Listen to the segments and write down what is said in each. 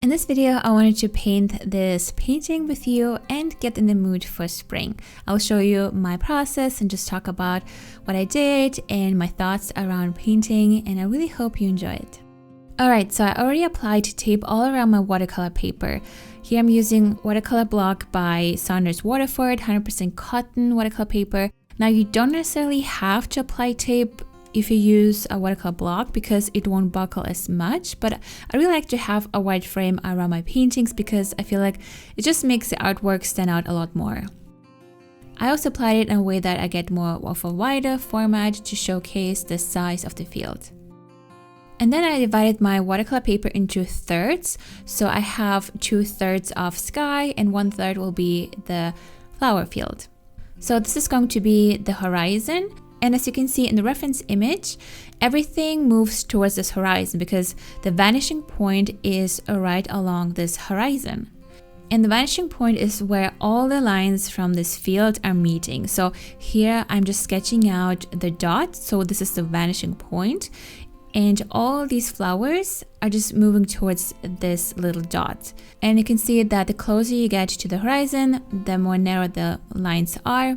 In this video, I wanted to paint this painting with you and get in the mood for spring. I'll show you my process and just talk about what I did and my thoughts around painting, and I really hope you enjoy it. Alright, so I already applied tape all around my watercolor paper. Here I'm using Watercolor block by Saunders Waterford, 100% cotton watercolor paper. Now you don't necessarily have to apply tape if you use a watercolor block because it won't buckle as much, but I really like to have a white frame around my paintings because I feel like it just makes the artwork stand out a lot more. I also applied it in a way that I get more of a wider format to showcase the size of the field. And then I divided my watercolor paper into thirds, so I have 2/3 of sky and 1/3 will be the flower field. So this is going to be the horizon. And as you can see in the reference image, everything moves towards this horizon because the vanishing point is right along this horizon. And the vanishing point is where all the lines from this field are meeting. So here I'm just sketching out the dot. So this is the vanishing point. And all these flowers are just moving towards this little dot. And you can see that the closer you get to the horizon, the more narrow the lines are.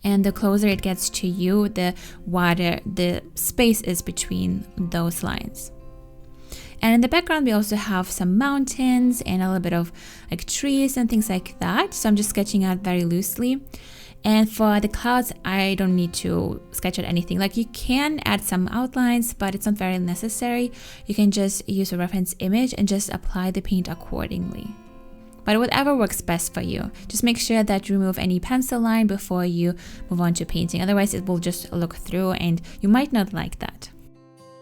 And the closer it gets to you, the wider the space is between those lines. And in the background, we also have some mountains and a little bit of like trees and things like that. So I'm just sketching out very loosely. And for the clouds, I don't need to sketch out anything. Like you can add some outlines, but it's not very necessary. You can just use a reference image and just apply the paint accordingly. But whatever works best for you. Just make sure that you remove any pencil line before you move on to painting. Otherwise, it will just look through and you might not like that.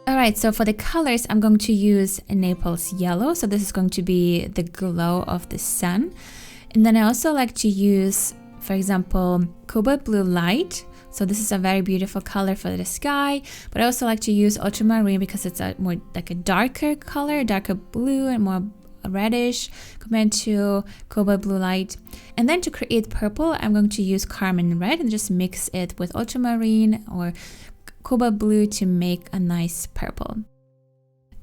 Alright, so for the colors, I'm going to use Naples yellow. So this is going to be the glow of the sun. And then I also like to use, for example, cobalt blue light. So this is a very beautiful color for the sky. But I also like to use ultramarine because it's a more like a darker color, darker blue and more reddish compared to cobalt blue light. And then to create purple, I'm going to use carmine red and just mix it with ultramarine or cobalt blue to make a nice purple.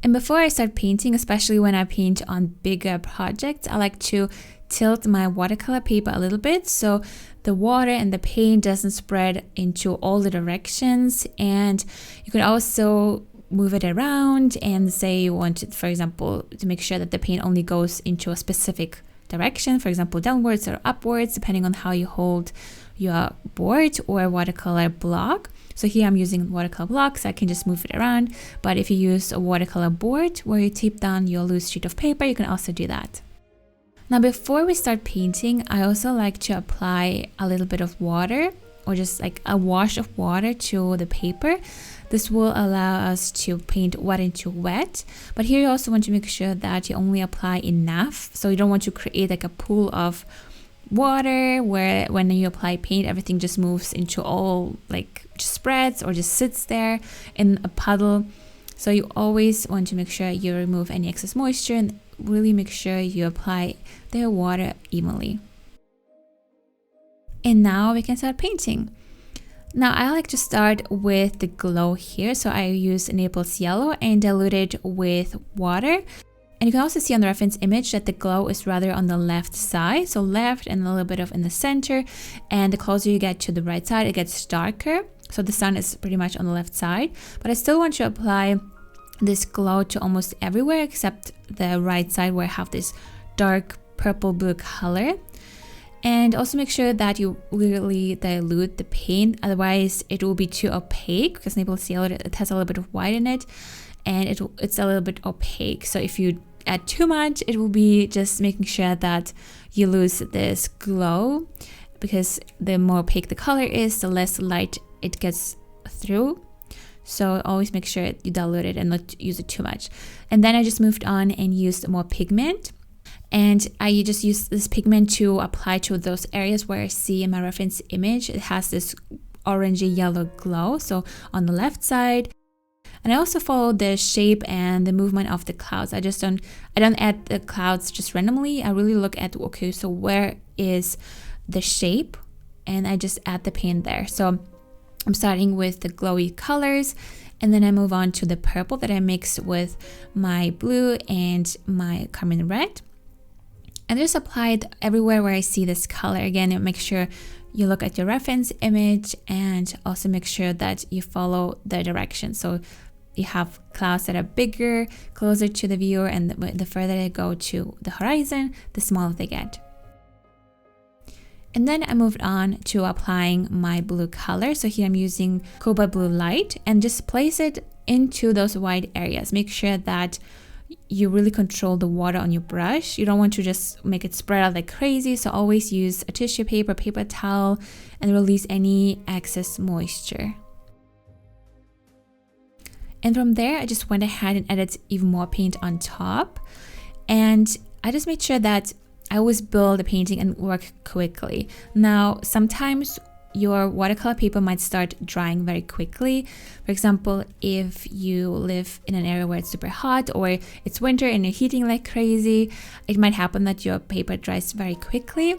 And before I start painting, especially when I paint on bigger projects, I like to tilt my watercolor paper a little bit so the water and the paint doesn't spread into all the directions. And you can also move it around and say you want it, for example, to make sure that the paint only goes into a specific direction, for example, downwards or upwards, depending on how you hold your board or watercolor block. So here I'm using watercolor blocks, so I can just move it around. But if you use a watercolor board where you tape down your loose sheet of paper, you can also do that. Now, before we start painting, I also like to apply a little bit of water or just like a wash of water to the paper. This will allow us to paint wet into wet, but here you also want to make sure that you only apply enough. So you don't want to create like a pool of water where when you apply paint, everything just moves into all like just spreads or just sits there in a puddle. So you always want to make sure you remove any excess moisture and really make sure you apply the water evenly. And now we can start painting. Now I like to start with the glow here. So I use Naples yellow and dilute it with water. And you can also see on the reference image that the glow is rather on the left side. So left and a little bit of in the center. And the closer you get to the right side, it gets darker. So the sun is pretty much on the left side. But I still want to apply this glow to almost everywhere except the right side where I have this dark purple blue color. And also make sure that you really dilute the paint, otherwise it will be too opaque because Naples yellow, it has a little bit of white in it and it's a little bit opaque. So if you add too much, it will be just making sure that you lose this glow because the more opaque the color is, the less light it gets through. So always make sure you dilute it and not use it too much. And then I just moved on and used more pigment. And I just use this pigment to apply to those areas where I see in my reference image, it has this orangey yellow glow. So on the left side, and I also follow the shape and the movement of the clouds. I don't add the clouds just randomly. I really look at, okay, so where is the shape? And I just add the paint there. So I'm starting with the glowy colors And then I move on to the purple that I mixed with my blue and my carmine red. And just apply it everywhere where I see this color. Again, make sure you look at your reference image and also make sure that you follow the direction. So you have clouds that are bigger, closer to the viewer, and the further they go to the horizon, the smaller they get. And then I moved on to applying my blue color. So here I'm using Cobalt Blue Light, and just place it into those white areas. Make sure that you really control the water on your brush. You don't want to just make it spread out like crazy. So always use a tissue paper, paper towel, and release any excess moisture. And from there, I just went ahead and added even more paint on top. And I just made sure that I always build the painting and work quickly. Now, sometimes your watercolor paper might start drying very quickly. For example, if you live in an area where it's super hot or it's winter and you're heating like crazy, it might happen that your paper dries very quickly.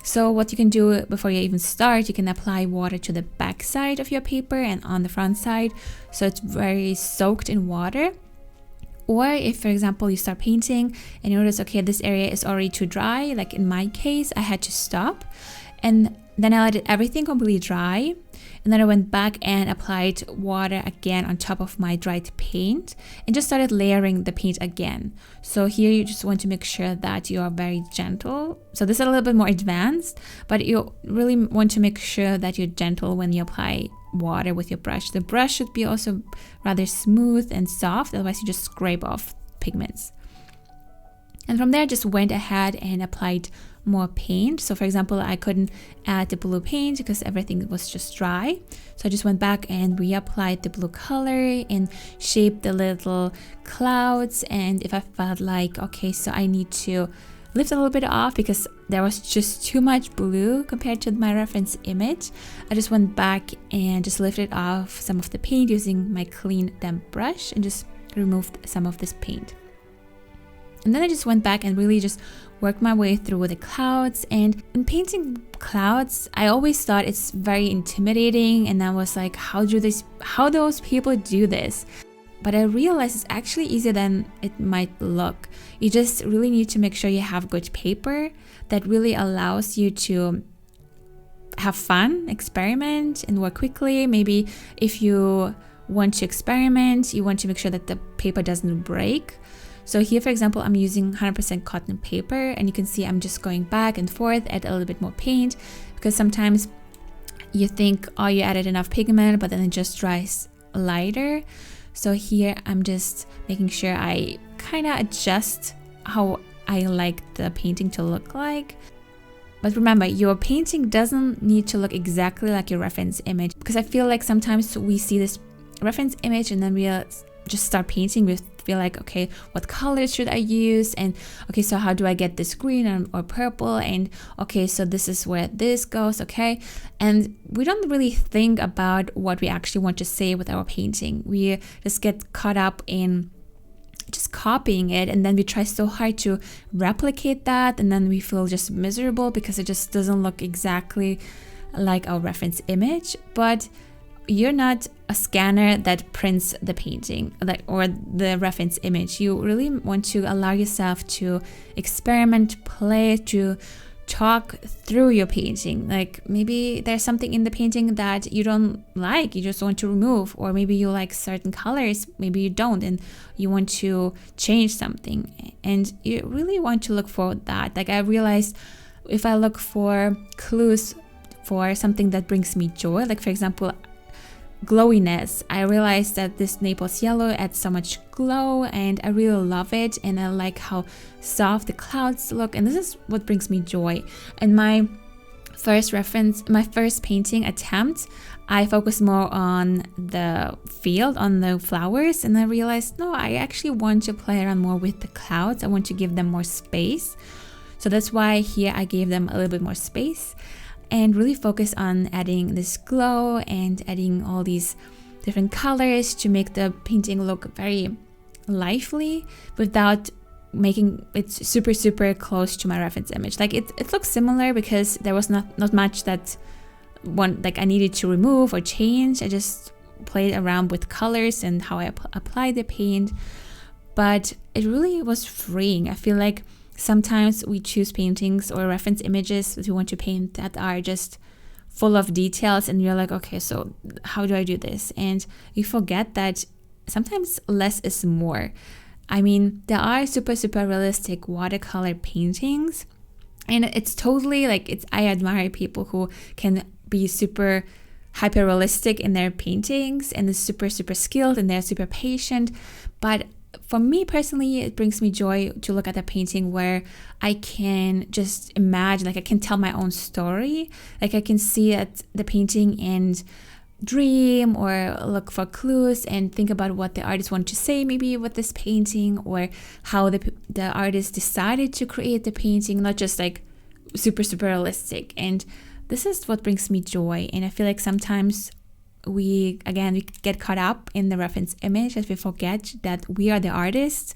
So what you can do before you even start, you can apply water to the back side of your paper and on the front side, so it's very soaked in water. Or if, for example, you start painting and you notice, okay, this area is already too dry, like in my case, I had to stop. And then I let everything completely dry. And then I went back and applied water again on top of my dried paint and just started layering the paint again. So here you just want to make sure that you are very gentle. So this is a little bit more advanced, but you really want to make sure that you're gentle when you apply water with your brush. The brush should be also rather smooth and soft, otherwise you just scrape off pigments. And from there I just went ahead and applied more paint. So for example, I couldn't add the blue paint because everything was just dry. So I just went back and reapplied the blue color and shaped the little clouds. And if I felt like, okay, so I need to lift a little bit off because there was just too much blue compared to my reference image, I just went back and just lifted off some of the paint using my clean damp brush and just removed some of this paint. And then I just went back and really just worked my way through the clouds. And in painting clouds, I always thought it's very intimidating, and I was like, how those people do this? But I realized it's actually easier than it might look. You just really need to make sure you have good paper that really allows you to have fun, experiment, and work quickly. Maybe if you want to experiment, you want to make sure that the paper doesn't break. So here, for example, I'm using 100% cotton paper, and you can see I'm just going back and forth, add a little bit more paint, because sometimes you think, oh, you added enough pigment, but then it just dries lighter. So here I'm just making sure I kind of adjust how I like the painting to look like. But remember, your painting doesn't need to look exactly like your reference image, because I feel like sometimes we see this reference image and then we just start painting. We feel like, okay, what colors should I use? And okay, so how do I get this green or purple? And okay, so this is where this goes, okay? And we don't really think about what we actually want to say with our painting. We just get caught up in just copying it, and then we try so hard to replicate that, and then we feel just miserable because it just doesn't look exactly like our reference image. But you're not a scanner that prints the painting or the reference image. You really want to allow yourself to experiment, play, to talk through your painting. Like maybe there's something in the painting that you don't like, you just want to remove, or maybe you like certain colors, maybe you don't, and you want to change something, and you really want to look for that. Like I realized if I look for clues for something that brings me joy, like for example glowiness, I realized that this Naples yellow adds so much glow and I really love it, and I like how soft the clouds look, and this is what brings me joy. And my first painting attempt, I focused more on the field, on the flowers, and I realized no, I actually want to play around more with the clouds. I want to give them more space. So that's why here I gave them a little bit more space and really focus on adding this glow and adding all these different colors to make the painting look very lively without making it super close to my reference image. Like it looks similar because there was not much that I needed to remove or change. I just played around with colors and how I apply the paint, but it really was freeing. I feel like sometimes we choose paintings or reference images that we want to paint that are just full of details, and you're like, okay, so how do I do this? And you forget that sometimes less is more. I mean, there are super realistic watercolor paintings, and it's totally like, I admire people who can be super hyper realistic in their paintings and is super skilled and they're super patient. But for me personally, it brings me joy to look at a painting where I can just imagine, like I can tell my own story, like I can see at the painting and dream or look for clues and think about what the artist wanted to say maybe with this painting, or how the artist decided to create the painting, not just like super realistic. And this is what brings me joy. And I feel like sometimes we get caught up in the reference image, as we forget that we are the artists.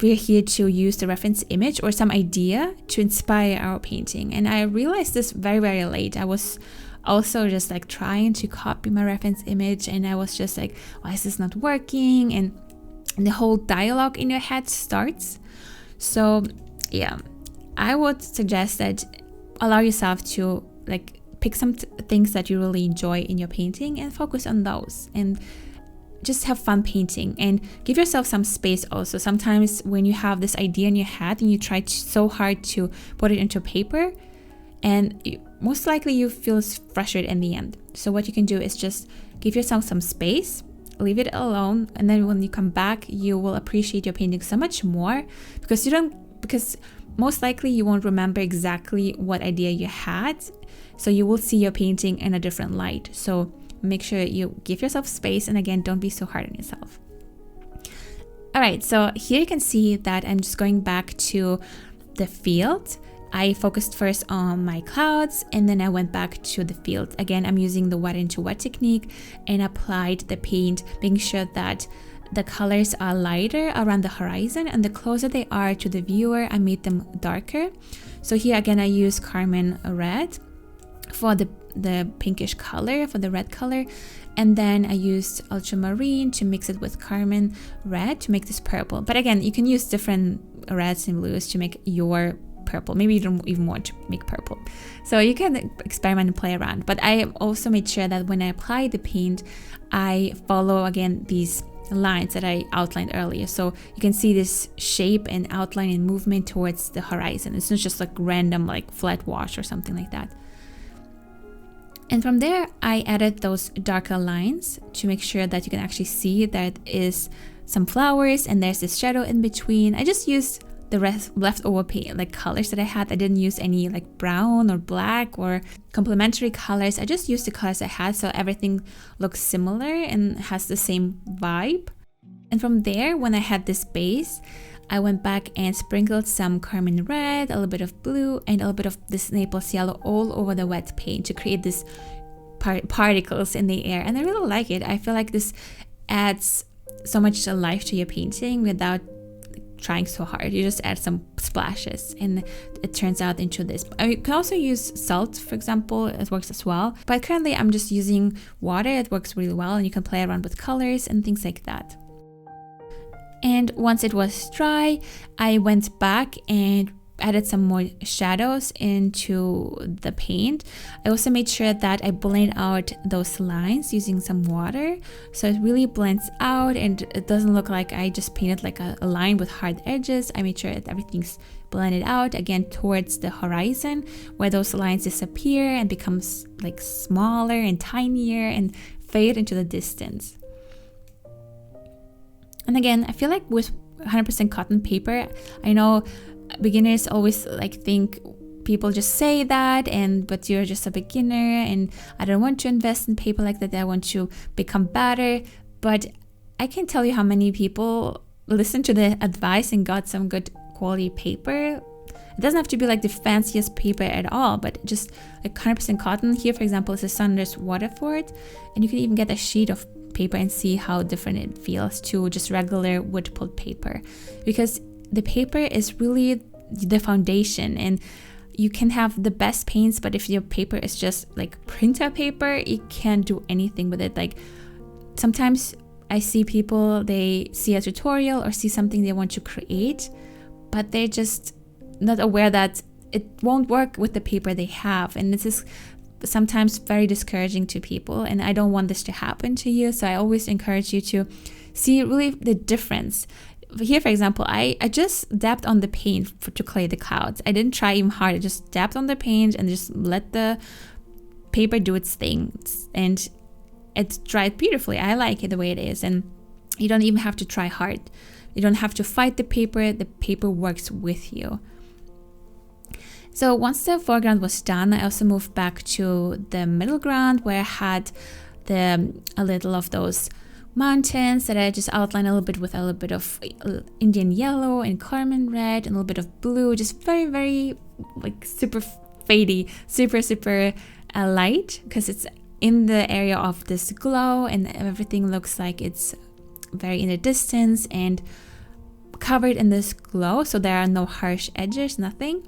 We're here to use the reference image or some idea to inspire our painting. And I realized this very late. I was also just like trying to copy my reference image, and I was just like, why is this not working? And the whole dialogue in your head starts. So yeah, I would suggest that allow yourself to like pick some things that you really enjoy in your painting and focus on those, and just have fun painting, and give yourself some space also. Sometimes when you have this idea in your head and you try so hard to put it into paper, and most likely you feel frustrated in the end. So what you can do is just give yourself some space, leave it alone, and then when you come back, you will appreciate your painting so much more, because most likely you won't remember exactly what idea you had. So you will see your painting in a different light. So make sure you give yourself space, and again, don't be so hard on yourself. All right, so here you can see that I'm just going back to the field. I focused first on my clouds, and then I went back to the field. Again, I'm using the wet into wet technique and applied the paint, making sure that the colors are lighter around the horizon, and the closer they are to the viewer, I made them darker. So here again, I use Carmine Red for the pinkish color, for the red color, and then I used ultramarine to mix it with Carmine Red to make this purple. But again, you can use different reds and blues to make your purple. Maybe you don't even want to make purple, so you can experiment and play around. But I also made sure that when I apply the paint, I follow again these lines that I outlined earlier. So you can see this shape and outline and movement towards the horizon. It's not just like random like flat wash or something like that. And from there, I added those darker lines to make sure that you can actually see that is some flowers and there's this shadow in between. I just used the leftover paint, like colors that I had. I didn't use any like brown or black or complementary colors. I just used the colors I had, so everything looks similar and has the same vibe. And from there, when I had this base, I went back and sprinkled some Carmine Red, a little bit of blue, and a little bit of this Naples yellow all over the wet paint to create this particles in the air. And I really like it. I feel like this adds so much life to your painting without trying so hard. You just add some splashes and it turns out into this. You can also use salt, for example. It works as well. But currently I'm just using water. It works really well, and you can play around with colors and things like that. And once it was dry, I went back and added some more shadows into the paint. I also made sure that I blend out those lines using some water, so it really blends out and it doesn't look like I just painted like a line with hard edges. I made sure that everything's blended out again towards the horizon, where those lines disappear and becomes like smaller and tinier and fade into the distance. And again, I feel like with 100% cotton paper, I know beginners always like think people just say that, but you're just a beginner and I don't want to invest in paper like that. I want to become better. But I can tell you how many people listened to the advice and got some good quality paper. It doesn't have to be like the fanciest paper at all, but just like 100% cotton. Here, for example, is a Sanders Waterford, and you can even get a sheet of paper and see how different it feels to just regular wood pulled paper, because the paper is really the foundation. And you can have the best paints, but if your paper is just like printer paper, you can't do anything with it. Like sometimes I see people, they see a tutorial or see something they want to create, but they're just not aware that it won't work with the paper they have. And this is sometimes very discouraging to people, and I don't want this to happen to you. So I always encourage you to see really the difference. Here, for example, I just dabbed on the paint to clay the clouds. I didn't try even hard. I just dabbed on the paint and just let the paper do its thing, and it dried beautifully. I like it the way it is, and you don't even have to try hard. You don't have to fight the paper works with you. So once the foreground was done, I also moved back to the middle ground where I had a little of those mountains that I just outlined a little bit with a little bit of Indian yellow and carmine red and a little bit of blue, just very, very like super fadey, super light, because it's in the area of this glow and everything looks like it's very in the distance and covered in this glow, so there are no harsh edges, nothing.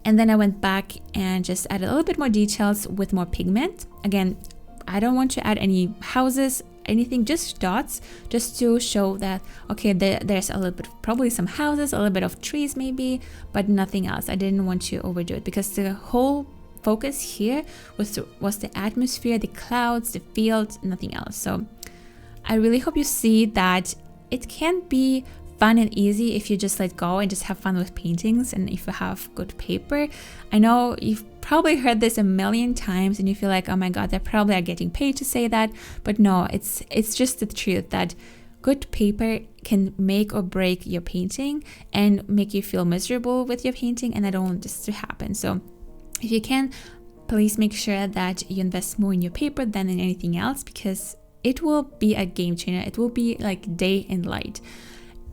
And then I went back and just added a little bit more details with more pigment. Again, I don't want to add any houses, anything, just dots, just to show that, okay, there's a little bit, probably some houses, a little bit of trees maybe, but nothing else. I didn't want to overdo it because the whole focus here was the atmosphere, the clouds, the field, nothing else. So I really hope you see that it can be fun and easy if you just let go and just have fun with paintings, and if you have good paper. I know you've probably heard this a million times and you feel like, oh my god, they probably are getting paid to say that, but no, it's just the truth that good paper can make or break your painting and make you feel miserable with your painting, and I don't want this to happen. So if you can, please make sure that you invest more in your paper than in anything else, because it will be a game changer. It will be like day and light.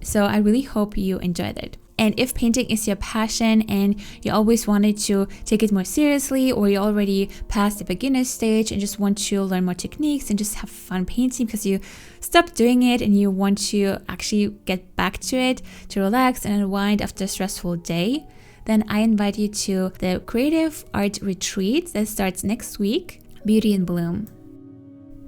So I really hope you enjoyed it. And if painting is your passion and you always wanted to take it more seriously, or you already passed the beginner stage and just want to learn more techniques and just have fun painting because you stopped doing it and you want to actually get back to it, to relax and unwind after a stressful day, then I invite you to the Creative Art Retreat that starts next week, Beauty in Bloom.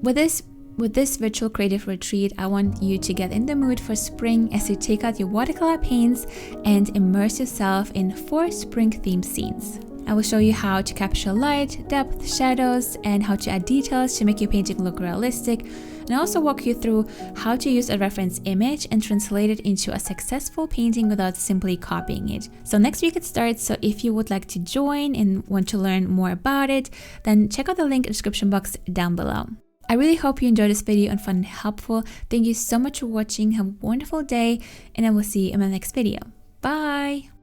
With this virtual creative retreat, I want you to get in the mood for spring as you take out your watercolor paints and immerse yourself in 4 spring-themed scenes. I will show you how to capture light, depth, shadows, and how to add details to make your painting look realistic, and I also walk you through how to use a reference image and translate it into a successful painting without simply copying it. So next week it starts, so if you would like to join and want to learn more about it, then check out the link in the description box down below. I really hope you enjoyed this video and found it helpful. Thank you so much for watching. Have a wonderful day, and I will see you in my next video. Bye!